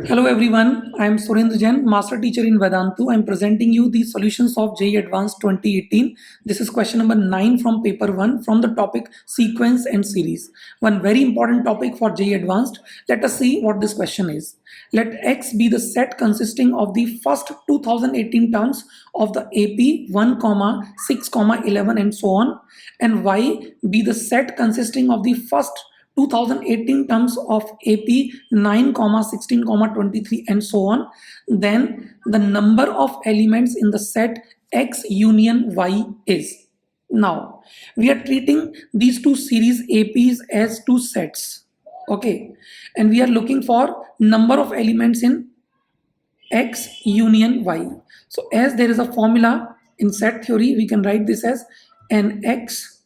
Hello everyone, I am Surendra Jain, Master Teacher in Vedantu. I am presenting you the solutions of JEE Advanced 2018. This is question number 9 from paper 1 from the topic sequence and series. One very important topic for JEE Advanced. Let us see what this question is. Let X be the set consisting of the first 2018 terms of the AP 1, 6, 11 and so on, and Y be the set consisting of the first 2018 terms of AP 9, 16, 23 and so on, then the number of elements in the set X union Y is. Now, we are treating these two series APs as two sets, okay, and we are looking for number of elements in X union Y. So as there is a formula in set theory, we can write this as nx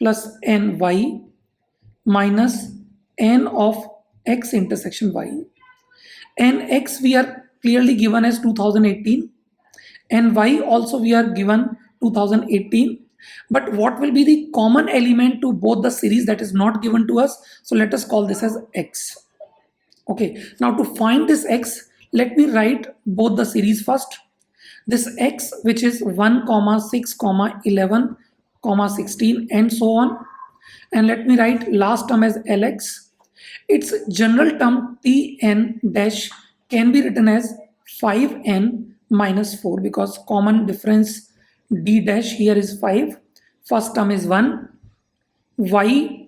plus ny minus n of x intersection y. Nx we are clearly given as 2018, and y also we are given 2018. But what will be the common element to both the series that is not given to us? So let us call this as x. Okay, now to find this x, let me write both the series first. This x, which is 1, 6, 11, 16 and so on, and let me write last term as Lx. Its general term Tn dash can be written as 5n minus 4 because common difference d dash here is 5. First term is 1. Y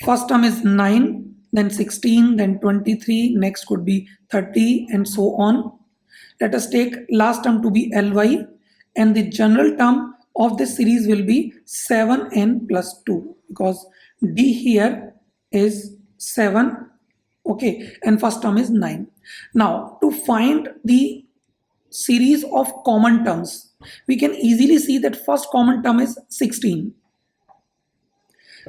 first term is 9, then 16, then 23, next could be 30 and so on. Let us take last term to be Ly, and the general term of this series will be 7n plus 2 because d here is 7, okay, and first term is 9. Now to find the series of common terms, we can easily see that first common term is 16.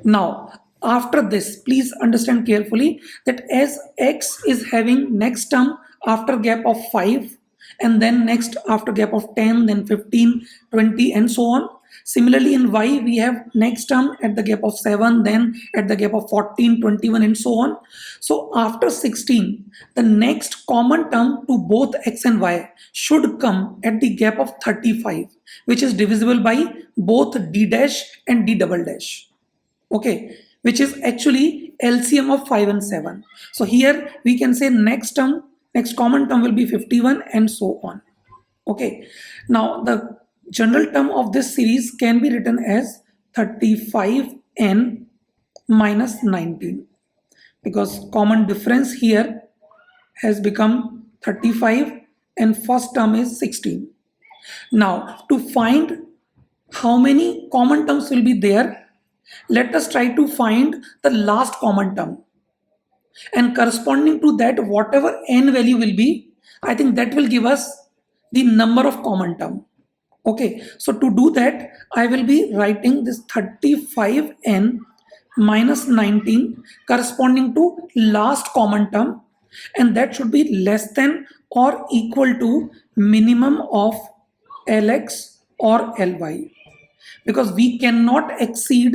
Now after this, please understand carefully that as x is having next term after gap of 5, and then next after gap of 10, then 15, 20 and so on. Similarly in y we have next term at the gap of 7, then at the gap of 14, 21 and so on. So after 16, the next common term to both x and y should come at the gap of 35, which is divisible by both d dash and d double dash, okay, which is actually LCM of 5 and 7. So here we can say next common term will be 51 and so on, okay. Now the general term of this series can be written as 35n minus 19 because common difference here has become 35 and first term is 16. Now to find how many common terms will be there, let us try to find the last common term, and corresponding to that whatever n value will be, I think that will give us the number of common term. Okay, so to do that I will be writing this 35n minus 19 corresponding to last common term, and that should be less than or equal to minimum of Lx or Ly, because we cannot exceed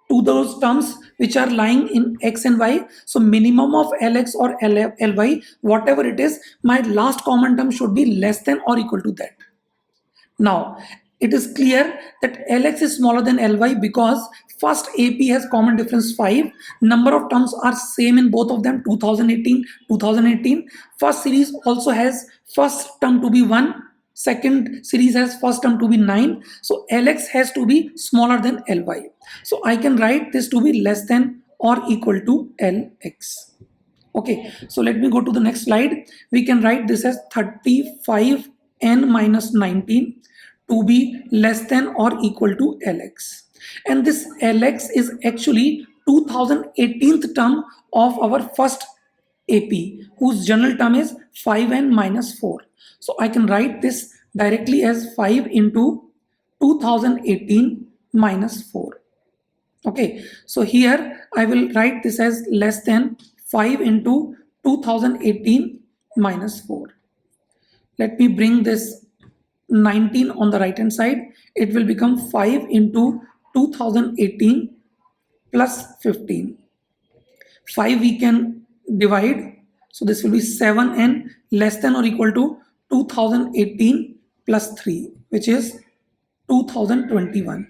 to those terms which are lying in x and y. So minimum of Lx or Ly, whatever it is, my last common term should be less than or equal to that. Now it is clear that Lx is smaller than Ly because first AP has common difference 5. Number of terms are same in both of them, 2018. First series also has first term to be 1. Second series has first term to be 9. So Lx has to be smaller than Ly. So I can write this to be less than or equal to Lx. Okay, so let me go to the next slide. We can write this as 35n minus 19 to be less than or equal to Lx. And this Lx is actually 2018th term of our first AP, whose general term is 5n minus 4. So I can write this directly as 5 into 2018 minus 4. Okay, so here I will write this as less than 5 into 2018 minus 4. Let me bring this 19 on the right hand side. It will become 5 into 2018 plus 15. 5 we can divide, So this will be 7n less than or equal to 2018 plus 3, which is 2021.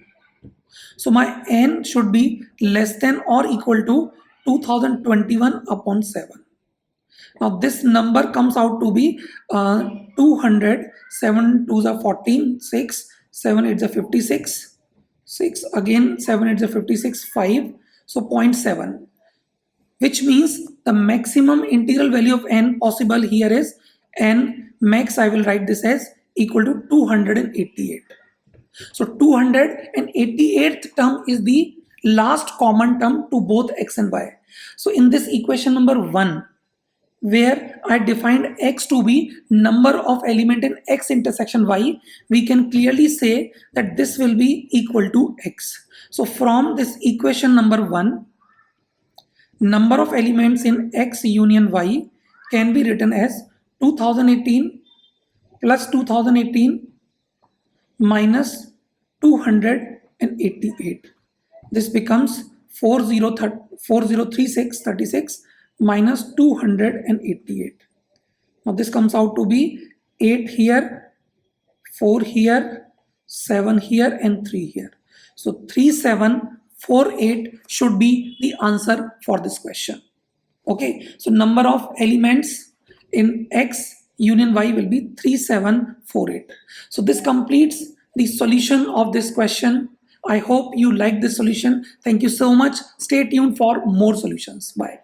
So my n should be less than or equal to 2021 upon 7. Now this number comes out to be 200, 7 2s are 14, 6, 7 8s are 56, 6 again, 7 8s are 56, 5, so 0.7, which means the maximum integral value of n possible here is n max, I will write this as equal to 288. So 288th term is the last common term to both x and y. So in this equation number 1, where I defined x to be number of element in x intersection y, we can clearly say that this will be equal to x. So from this equation number 1, number of elements in x union y can be written as 2018 plus 2018 minus 288. This becomes 403636 minus 288. Now this comes out to be 8 here, 4 here, 7 here and 3 here. So 3748 should be the answer for this question. Okay, so number of elements in x union y will be 3748. So this completes the solution of this question. I hope you like this solution. Thank you so much. Stay tuned for more solutions. Bye.